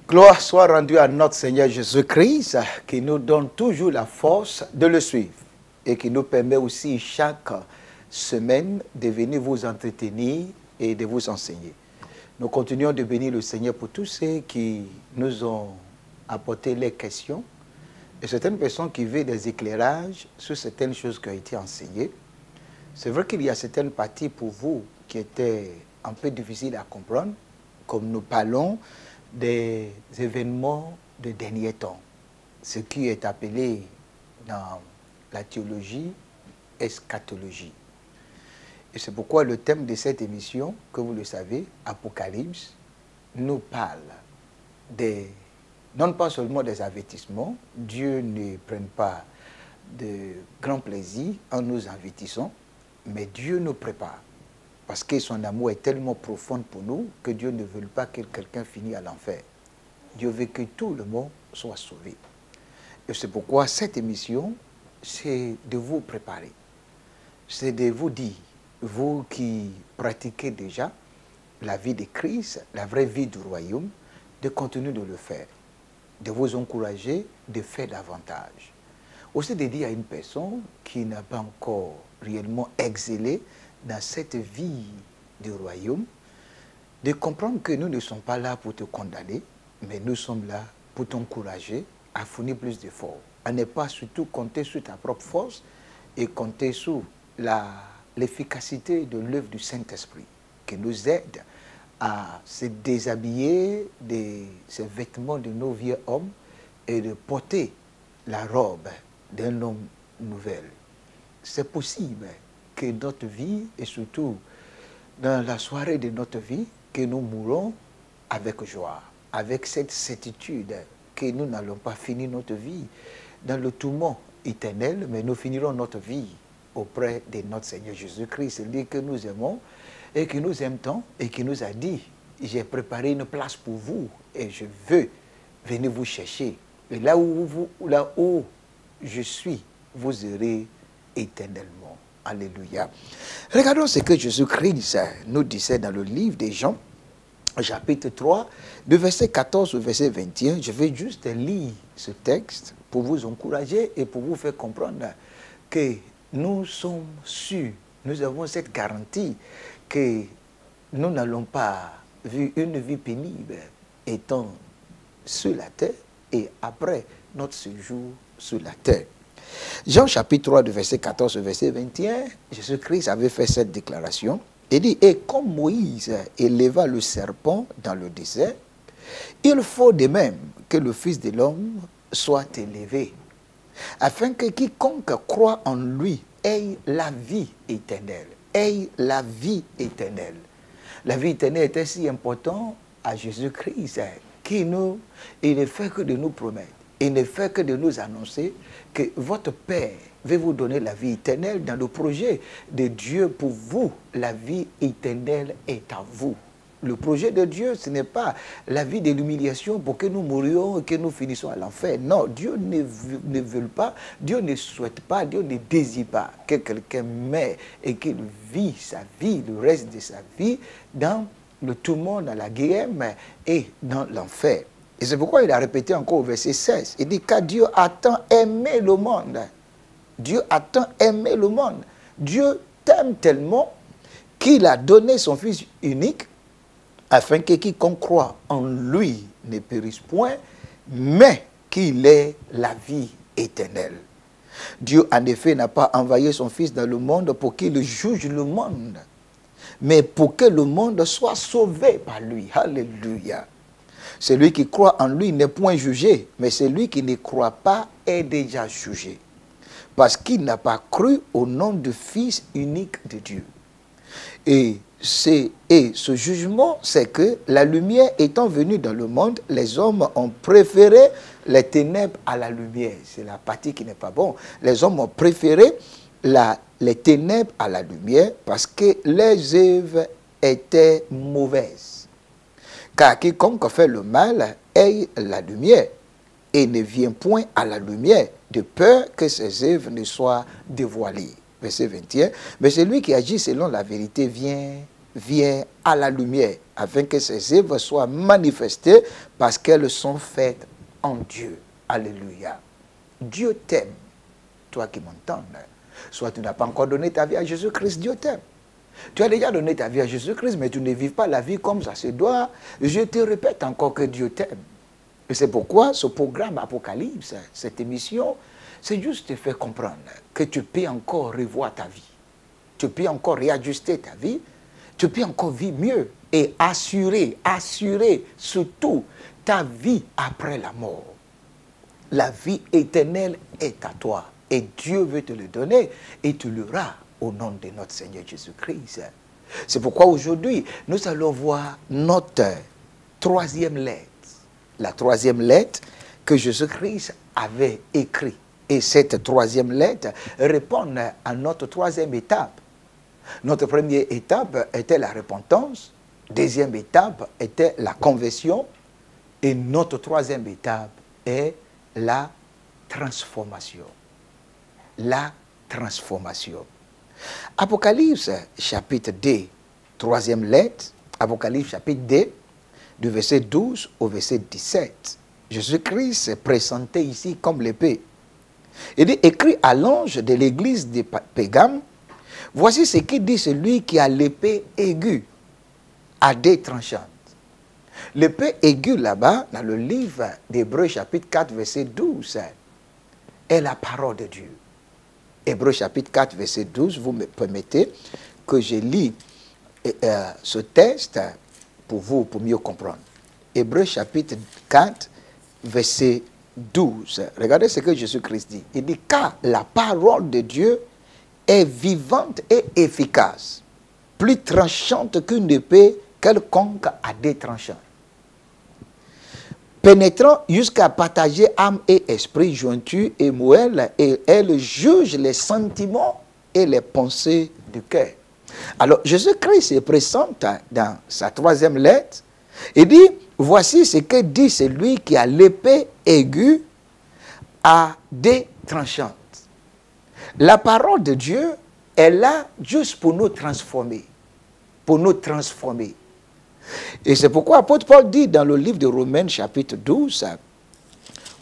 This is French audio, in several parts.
Gloire soit rendue à notre Seigneur Jésus-Christ qui nous donne toujours la force de le suivre et qui nous permet aussi chaque semaine de venir vous entretenir et de vous enseigner. Nous continuons de bénir le Seigneur pour tous ceux qui nous ont apporté les questions et certaines personnes qui veulent des éclairages sur certaines choses qui ont été enseignées. C'est vrai qu'il y a certaines parties pour vous qui étaient un peu difficiles à comprendre, comme nous parlons des événements de dernier temps, ce qui est appelé dans la théologie eschatologie. Et c'est pourquoi le thème de cette émission, que vous le savez, Apocalypse, nous parle non pas seulement des avertissements. Dieu ne prend pas de grand plaisir en nous avertissant, mais Dieu nous prépare. Parce que son amour est tellement profond pour nous que Dieu ne veut pas que quelqu'un finisse à l'enfer. Dieu veut que tout le monde soit sauvé. Et c'est pourquoi cette émission, c'est de vous préparer. C'est de vous dire, vous qui pratiquez déjà la vie de Christ, la vraie vie du royaume, de continuer de le faire. De vous encourager de faire davantage. Aussi de dire à une personne qui n'a pas encore réellement excellé dans cette vie du royaume, de comprendre que nous ne sommes pas là pour te condamner, mais nous sommes là pour t'encourager à fournir plus d'efforts, à ne pas surtout compter sur ta propre force et compter sur l'efficacité de l'œuvre du Saint-Esprit, qui nous aide à se déshabiller de ces vêtements de nos vieux hommes et de porter la robe d'un homme nouvel. C'est possible que notre vie, et surtout dans la soirée de notre vie, que nous mourons avec joie, avec cette certitude que nous n'allons pas finir notre vie dans le tourment éternel, mais nous finirons notre vie auprès de notre Seigneur Jésus-Christ, celui que nous aimons et que nous aimons tant et qui nous a dit, j'ai préparé une place pour vous et je veux venir vous chercher. Et là où je suis, vous serez éternellement. Alléluia. Regardons ce que Jésus-Christ nous disait dans le livre des Jean, chapitre 3, de verset 14 au verset 21. Je vais juste lire ce texte pour vous encourager et pour vous faire comprendre que nous sommes sûrs, nous avons cette garantie que nous n'allons pas vivre une vie pénible étant sur la terre et après notre séjour sur la terre. Jean chapitre 3, de verset 14 au verset 21, Jésus-Christ avait fait cette déclaration. Il dit, et comme Moïse éleva le serpent dans le désert, il faut de même que le Fils de l'homme soit élevé, afin que quiconque croit en lui ait la vie éternelle. Ait la vie éternelle. La vie éternelle était si importante à Jésus-Christ, il ne fait que de nous promettre. Il ne fait que de nous annoncer que votre Père veut vous donner la vie éternelle dans le projet de Dieu pour vous. La vie éternelle est à vous. Le projet de Dieu, ce n'est pas la vie de l'humiliation pour que nous mourions et que nous finissions à l'enfer. Non, Dieu ne veut pas, Dieu ne souhaite pas, Dieu ne désire pas que quelqu'un meure et qu'il vit sa vie, le reste de sa vie, dans le tourment, dans la guerre et dans l'enfer. Et c'est pourquoi il a répété encore au verset 16. Il dit, car Dieu a tant aimé le monde. Dieu a tant aimé le monde. Dieu t'aime tellement qu'il a donné son Fils unique afin que quiconque croit en lui ne périsse point, mais qu'il ait la vie éternelle. Dieu, en effet, n'a pas envoyé son Fils dans le monde pour qu'il juge le monde, mais pour que le monde soit sauvé par lui. Alléluia. Celui qui croit en lui n'est point jugé, mais celui qui ne croit pas est déjà jugé, parce qu'il n'a pas cru au nom du Fils unique de Dieu. Et ce jugement, c'est que la lumière étant venue dans le monde, les hommes ont préféré les ténèbres à la lumière. C'est la partie qui n'est pas bonne. Les hommes ont préféré les ténèbres à la lumière parce que les œuvres étaient mauvaises. Car quiconque fait le mal ait la lumière et ne vient point à la lumière de peur que ses œuvres ne soient dévoilées. Verset 21. Mais celui qui agit selon la vérité vient vient à la lumière, afin que ses œuvres soient manifestées parce qu'elles sont faites en Dieu. Alléluia. Dieu t'aime. Toi qui m'entends, soit tu n'as pas encore donné ta vie à Jésus-Christ, Dieu t'aime. Tu as déjà donné ta vie à Jésus-Christ, mais tu ne vis pas la vie comme ça se doit. Je te répète encore que Dieu t'aime. Et c'est pourquoi ce programme Apocalypse, cette émission, c'est juste te faire comprendre que tu peux encore revoir ta vie. Tu peux encore réajuster ta vie. Tu peux encore vivre mieux et assurer surtout ta vie après la mort. La vie éternelle est à toi et Dieu veut te le donner et tu l'auras au nom de notre Seigneur Jésus-Christ. C'est pourquoi aujourd'hui, nous allons voir notre troisième lettre. La troisième lettre que Jésus-Christ avait écrite. Et cette troisième lettre répond à notre troisième étape. Notre première étape était la repentance. Deuxième étape était la conversion. Et notre troisième étape est la transformation. La transformation. Apocalypse chapitre 2, troisième lettre. Apocalypse chapitre 2, du verset 12 au verset 17. Jésus-Christ s'est présenté ici comme l'épée. Il est écrit à l'ange de l'église de Pérgame, voici ce qu'il dit celui qui a l'épée aiguë à deux tranchantes. L'épée aiguë là-bas, dans le livre d'Hébreux chapitre 4, verset 12, est la parole de Dieu. Hébreux chapitre 4, verset 12, vous me permettez que je lis ce texte pour vous, pour mieux comprendre. Hébreux chapitre 4, verset 12. Regardez ce que Jésus-Christ dit. Il dit, car la parole de Dieu est vivante et efficace, plus tranchante qu'une épée quelconque à deux tranchants, pénétrant jusqu'à partager âme et esprit, jointure et moelle, et elle juge les sentiments et les pensées du cœur. Alors, Jésus-Christ se présente dans sa troisième lettre et dit, voici ce que dit celui qui a l'épée aiguë à deux tranchantes. La parole de Dieu est là juste pour nous transformer. Pour nous transformer. Et c'est pourquoi l'apôtre Paul dit dans le livre de Romains chapitre 12,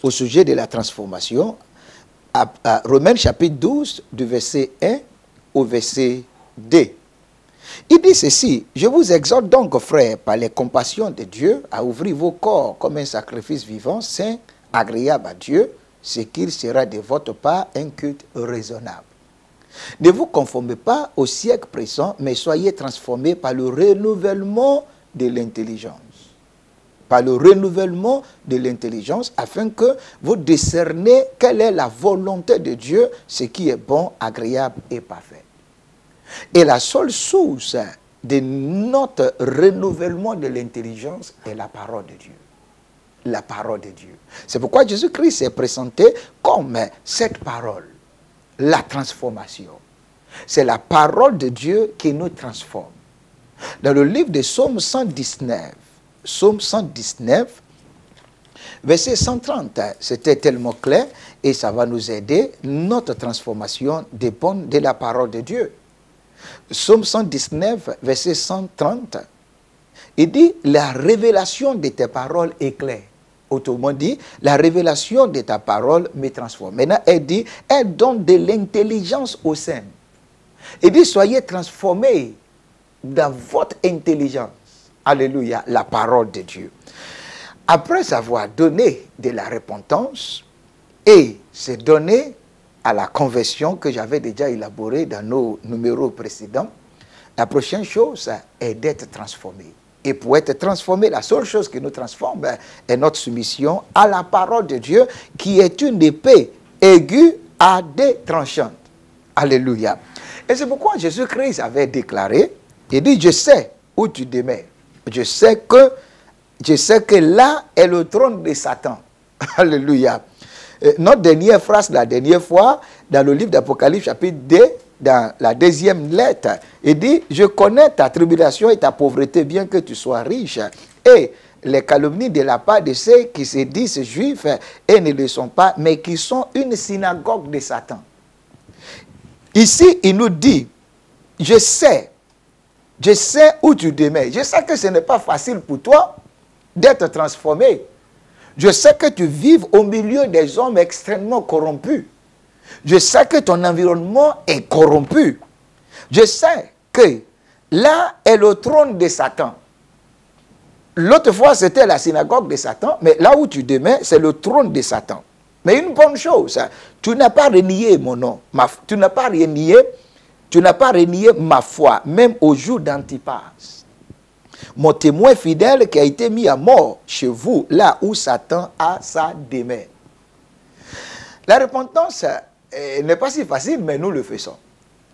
au sujet de la transformation, à Romains chapitre 12, du verset 1 au verset 2. Il dit ceci, je vous exhorte donc, frères, par les compassions de Dieu, à ouvrir vos corps comme un sacrifice vivant, saint, agréable à Dieu, ce qu'il sera de votre part un culte raisonnable. Ne vous conformez pas au siècle présent, mais soyez transformés par le renouvellement de l'intelligence. Par le renouvellement de l'intelligence, afin que vous discerniez quelle est la volonté de Dieu, ce qui est bon, agréable et parfait. Et la seule source de notre renouvellement de l'intelligence est la parole de Dieu. La parole de Dieu. C'est pourquoi Jésus-Christ s'est présenté comme cette parole, la transformation. C'est la parole de Dieu qui nous transforme. Dans le livre de Psaume 119, verset 130, c'était tellement clair et ça va nous aider. Notre transformation dépend de la parole de Dieu. Psaume 119, verset 130, il dit, la révélation de tes paroles est claire. Autrement dit, la révélation de ta parole me transforme. Maintenant, elle dit, elle donne de l'intelligence aux saints. Il dit, soyez transformés dans votre intelligence. Alléluia, la parole de Dieu. Après avoir donné de la repentance et se donner à la conversion que j'avais déjà élaborée dans nos numéros précédents, la prochaine chose est d'être transformé. Et pour être transformé, la seule chose qui nous transforme est notre soumission à la parole de Dieu, qui est une épée aiguë à deux tranchantes. Alléluia. Et c'est pourquoi Jésus-Christ avait déclaré, il dit, je sais où tu demeures. Je sais que là est le trône de Satan. Alléluia. Notre dernière phrase, la dernière fois, dans le livre d'Apocalypse, chapitre 2, dans la deuxième lettre, il dit, je connais ta tribulation et ta pauvreté, bien que tu sois riche, et les calomnies de la part de ceux qui se disent juifs et ne le sont pas, mais qui sont une synagogue de Satan. Ici, il nous dit, je sais Je sais où tu demeures. Je sais que ce n'est pas facile pour toi d'être transformé. Je sais que tu vives au milieu des hommes extrêmement corrompus. Je sais que ton environnement est corrompu. Je sais que là est le trône de Satan. L'autre fois, c'était la synagogue de Satan, mais là où tu demeures, c'est le trône de Satan. Mais une bonne chose, tu n'as pas renié mon nom, tu n'as pas renié ma foi, même au jour d'Antipas. Mon témoin fidèle qui a été mis à mort chez vous, là où Satan a sa demeure. La repentance n'est pas si facile, mais nous le faisons.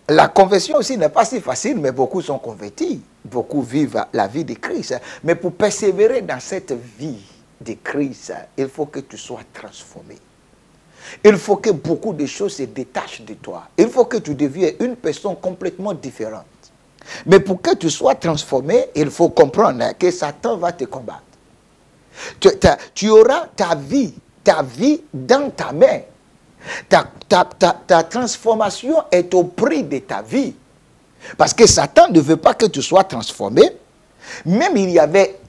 La conversion aussi n'est pas si facile, mais beaucoup sont convertis. Beaucoup vivent la vie de Christ. Mais pour persévérer dans cette vie de Christ, il faut que tu sois transformé. Il faut que beaucoup de choses se détachent de toi. Il faut que tu deviennes une personne complètement différente. Mais pour que tu sois transformé, il faut comprendre que Satan va te combattre. Tu auras ta vie dans ta main. Ta transformation est au prix de ta vie. Parce que Satan ne veut pas que tu sois transformé. Même il y avait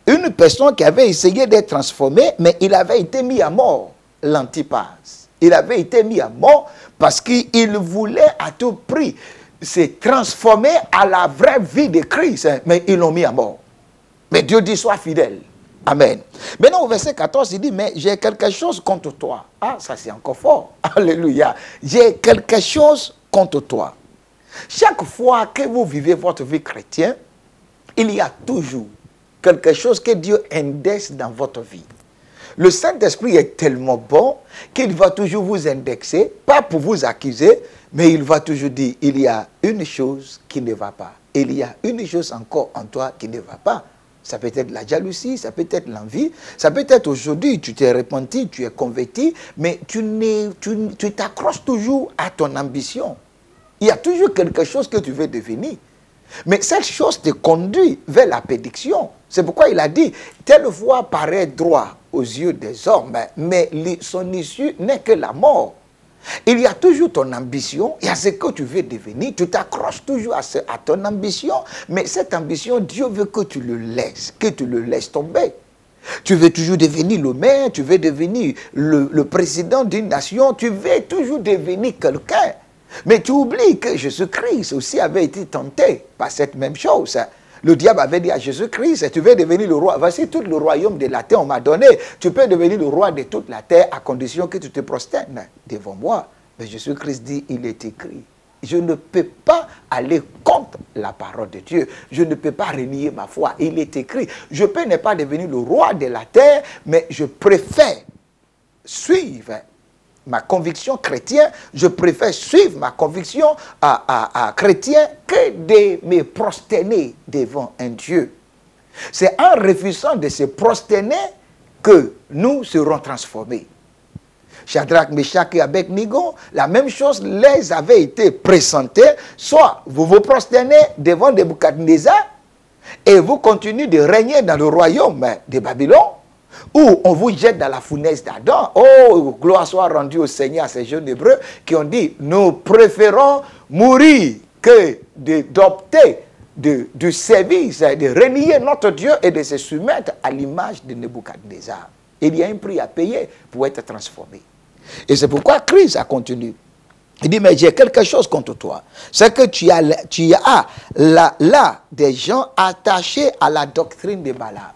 une personne qui avait essayé d'être transformée, mais il avait été mis à mort, l'Antipas. Il avait été mis à mort parce qu'il voulait à tout prix se transformer à la vraie vie de Christ. Mais ils l'ont mis à mort. Mais Dieu dit, sois fidèle. Amen. Maintenant, au verset 14, il dit, mais j'ai quelque chose contre toi. Ah, ça c'est encore fort. Alléluia. J'ai quelque chose contre toi. Chaque fois que vous vivez votre vie chrétienne, il y a toujours quelque chose que Dieu indexe dans votre vie. Le Saint-Esprit est tellement bon qu'il va toujours vous indexer, pas pour vous accuser, mais il va toujours dire, il y a une chose qui ne va pas. Il y a une chose encore en toi qui ne va pas. Ça peut être la jalousie, ça peut être l'envie, ça peut être aujourd'hui, tu t'es repenti, tu es converti, mais tu t'accroches toujours à ton ambition. Il y a toujours quelque chose que tu veux devenir. Mais cette chose te conduit vers la prédiction. C'est pourquoi il a dit, telle voie paraît droit aux yeux des hommes, mais son issue n'est que la mort. Il y a toujours ton ambition, il y a ce que tu veux devenir, tu t'accroches toujours à ton ambition, mais cette ambition, Dieu veut que tu le laisses tomber. Tu veux toujours devenir le maire, tu veux devenir le président d'une nation, tu veux toujours devenir quelqu'un. Mais tu oublies que Jésus-Christ aussi avait été tenté par cette même chose. Le diable avait dit à Jésus-Christ, tu veux devenir le roi. Voici tout le royaume de la terre, on m'a donné. Tu peux devenir le roi de toute la terre à condition que tu te prosternes devant moi. Mais Jésus-Christ dit, il est écrit. Je ne peux pas aller contre la parole de Dieu. Je ne peux pas renier ma foi. Il est écrit. Je peux ne pas devenir le roi de la terre, mais je préfère suivre ma conviction chrétienne, je préfère suivre ma conviction chrétienne que de me prosterner devant un Dieu. C'est en refusant de se prosterner que nous serons transformés. Shadrach, Meshach et Abednego, la même chose les avait été présentée. Soit vous vous prosternez devant Nebuchadnezzar et vous continuez de régner dans le royaume de Babylone, ou on vous jette dans la fournaise d'Adam. Oh, gloire soit rendue au Seigneur, à ces jeunes hébreux qui ont dit, nous préférons mourir que d'opter du service, de renier notre Dieu et de se soumettre à l'image de Nebuchadnezzar. Il y a un prix à payer pour être transformé. Et c'est pourquoi Christ a continué. Il dit, mais j'ai quelque chose contre toi. C'est que tu as là des gens attachés à la doctrine de Balaam.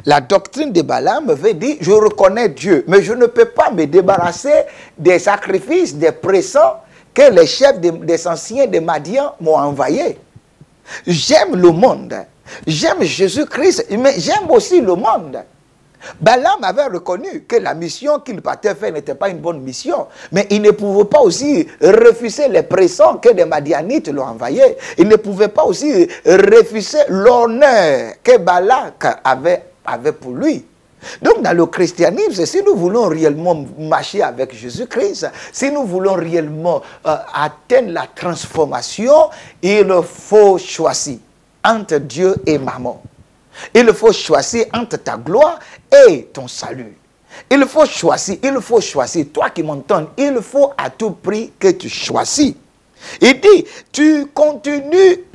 La doctrine de Balaam veut dire, je reconnais Dieu, mais je ne peux pas me débarrasser des sacrifices, des présents que les chefs des anciens de Madian m'ont envoyés. J'aime le monde, j'aime Jésus-Christ, mais j'aime aussi le monde. Balaam avait reconnu que la mission qu'il partait faire n'était pas une bonne mission, mais il ne pouvait pas aussi refuser les présents que les Madianites l'ont envoyé. Il ne pouvait pas aussi refuser l'honneur que Balak avait pour lui. Donc dans le christianisme, si nous voulons réellement marcher avec Jésus-Christ, si nous voulons réellement atteindre la transformation, il faut choisir entre Dieu et Mammon. Il faut choisir entre ta gloire et ton salut. Il faut choisir, toi qui m'entends, il faut à tout prix que tu choisis. Il dit, tu continues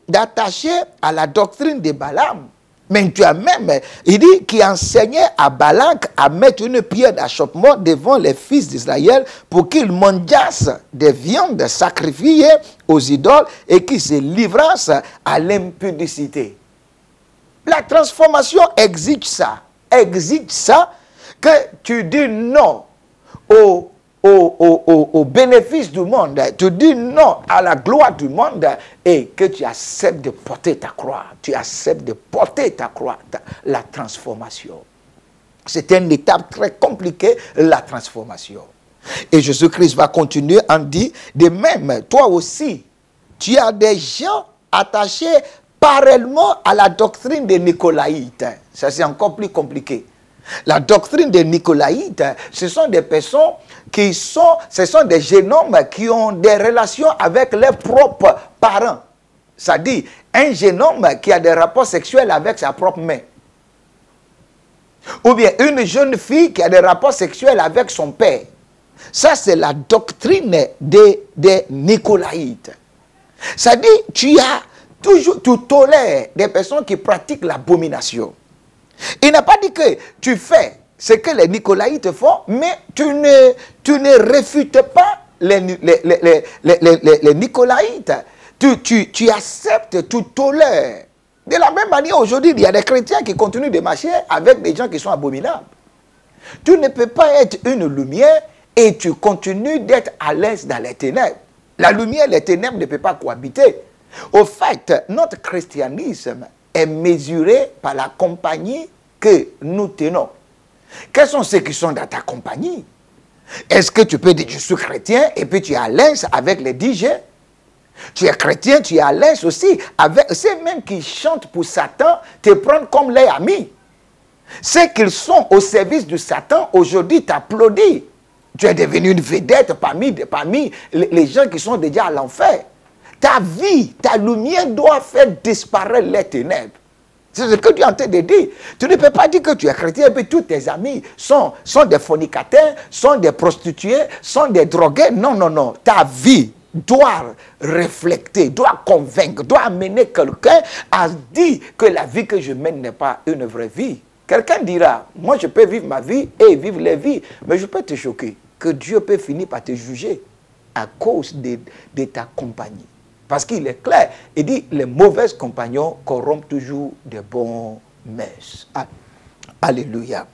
d'attacher à la doctrine de Balaam. Mais tu as même, il dit, qui enseignait à Balak à mettre une pierre d'achoppement devant les fils d'Israël pour qu'ils mangeassent des viandes sacrifiées aux idoles et qu'ils se livrassent à l'impudicité. La transformation exige ça. Exige ça que tu dis non au bénéfice du monde, tu dis non à la gloire du monde et que tu acceptes de porter ta croix. Tu acceptes de porter ta croix, la transformation. C'est une étape très compliquée, la transformation. Et Jésus-Christ va continuer en disant, de même, toi aussi, tu as des gens attachés parallèlement à la doctrine des Nicolaïtes. Ça, c'est encore plus compliqué. La doctrine des Nicolaïtes, ce sont des personnes ce sont des jeunes hommes qui ont des relations avec leurs propres parents. C'est-à-dire, un jeune homme qui a des rapports sexuels avec sa propre mère. Ou bien une jeune fille qui a des rapports sexuels avec son père. Ça, c'est la doctrine des Nicolaïtes. C'est-à-dire, tu tolères des personnes qui pratiquent l'abomination. Il n'a pas dit que tu fais ce que les Nicolaïtes font, mais tu ne réfutes pas les Nicolaïtes. Tu acceptes, tu tolères. De la même manière, aujourd'hui, il y a des chrétiens qui continuent de marcher avec des gens qui sont abominables. Tu ne peux pas être une lumière et tu continues d'être à l'aise dans les ténèbres. La lumière et les ténèbres ne peuvent pas cohabiter. Au fait, notre christianisme est mesuré par la compagnie que nous tenons. Quels sont ceux qui sont dans ta compagnie? Est-ce que tu peux dire je suis chrétien et puis tu es à l'aise avec les DJ? Tu es chrétien, tu es à l'aise aussi avec ceux même qui chantent pour Satan, te prennent comme leurs amis. Ceux qui sont au service de Satan aujourd'hui t'applaudissent. Tu es devenu une vedette parmi les gens qui sont déjà à l'enfer. Ta vie, ta lumière doit faire disparaître les ténèbres. C'est ce que tu es en train de dire. Tu ne peux pas dire que tu es chrétien et puis tous tes amis sont des fornicateurs, sont des prostituées, sont des drogués. Non, non, non. Ta vie doit refléter, doit convaincre, doit amener quelqu'un à dire que la vie que je mène n'est pas une vraie vie. Quelqu'un dira, moi je peux vivre ma vie et vivre les vies, mais je peux te choquer que Dieu peut finir par te juger à cause de ta compagnie. Parce qu'il est clair, il dit, les mauvais compagnons corrompent toujours de bons mœurs. Alléluia.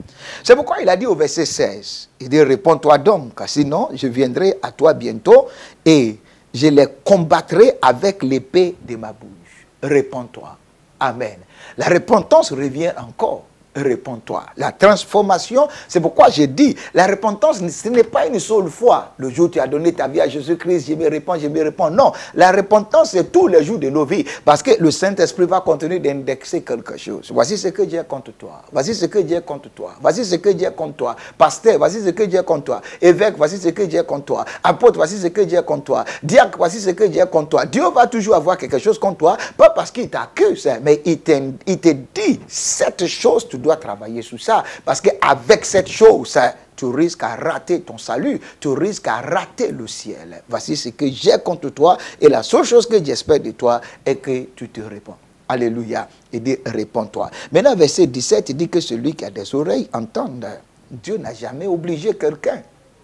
C'est pourquoi il a dit au verset 16, il dit, réponds-toi donc, car sinon je viendrai à toi bientôt et je les combattrai avec l'épée de ma bouche. Réponds-toi. Amen. La repentance revient encore. Réponds-toi. La transformation, c'est pourquoi j'ai dit, la repentance, ce n'est pas une seule fois. Le jour où tu as donné ta vie à Jésus-Christ, je me réponds. Non, la repentance, c'est tous les jours de nos vies. Parce que le Saint-Esprit va continuer d'indexer quelque chose. Voici ce que Dieu contre toi. Voici ce que Dieu contre toi. Voici ce que Dieu contre toi. Pasteur, voici ce que Dieu contre toi. Évêque, voici ce que Dieu contre toi. Apôtre, voici ce que Dieu contre toi. Diacre, voici ce que Dieu contre toi. Dieu va toujours avoir quelque chose contre toi, pas parce qu'il t'accuse, mais il te dit, cette chose, tu dois travailler sur ça. Parce qu'avec cette chose, tu risques à rater ton salut. Tu risques à rater le ciel. Voici ce que j'ai contre toi. Et la seule chose que j'espère de toi est que tu te réponds. Alléluia. Il dit, réponds-toi. Maintenant, verset 17, il dit que celui qui a des oreilles entende. Dieu n'a jamais obligé quelqu'un.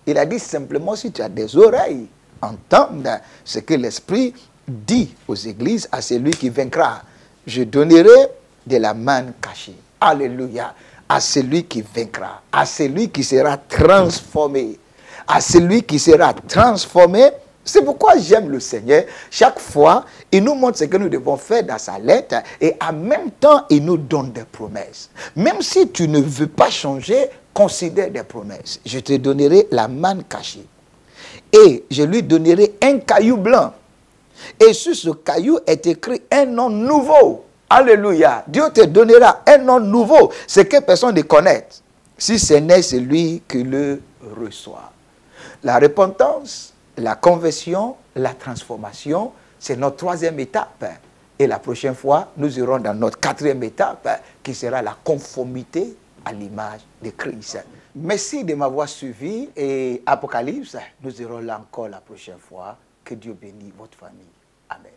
Il a dit simplement, si tu as des oreilles, entende ce que l'Esprit dit aux églises à celui qui vaincra. Je donnerai de la manne cachée. Alléluia. À celui qui vaincra. À celui qui sera transformé. À celui qui sera transformé. C'est pourquoi j'aime le Seigneur. Chaque fois, il nous montre ce que nous devons faire dans sa lettre. Et en même temps, il nous donne des promesses. Même si tu ne veux pas changer, considère des promesses. Je te donnerai la manne cachée. Et je lui donnerai un caillou blanc. Et sur ce caillou est écrit un nom nouveau. Alléluia. Dieu te donnera un nom nouveau. Ce que personne ne connaît. Si ce n'est celui qui le reçoit. La repentance, la conversion, la transformation, c'est notre troisième étape. Et la prochaine fois, nous irons dans notre quatrième étape, qui sera la conformité à l'image de Christ. Merci de m'avoir suivi. Et Apocalypse, nous irons là encore la prochaine fois. Que Dieu bénisse votre famille. Amen.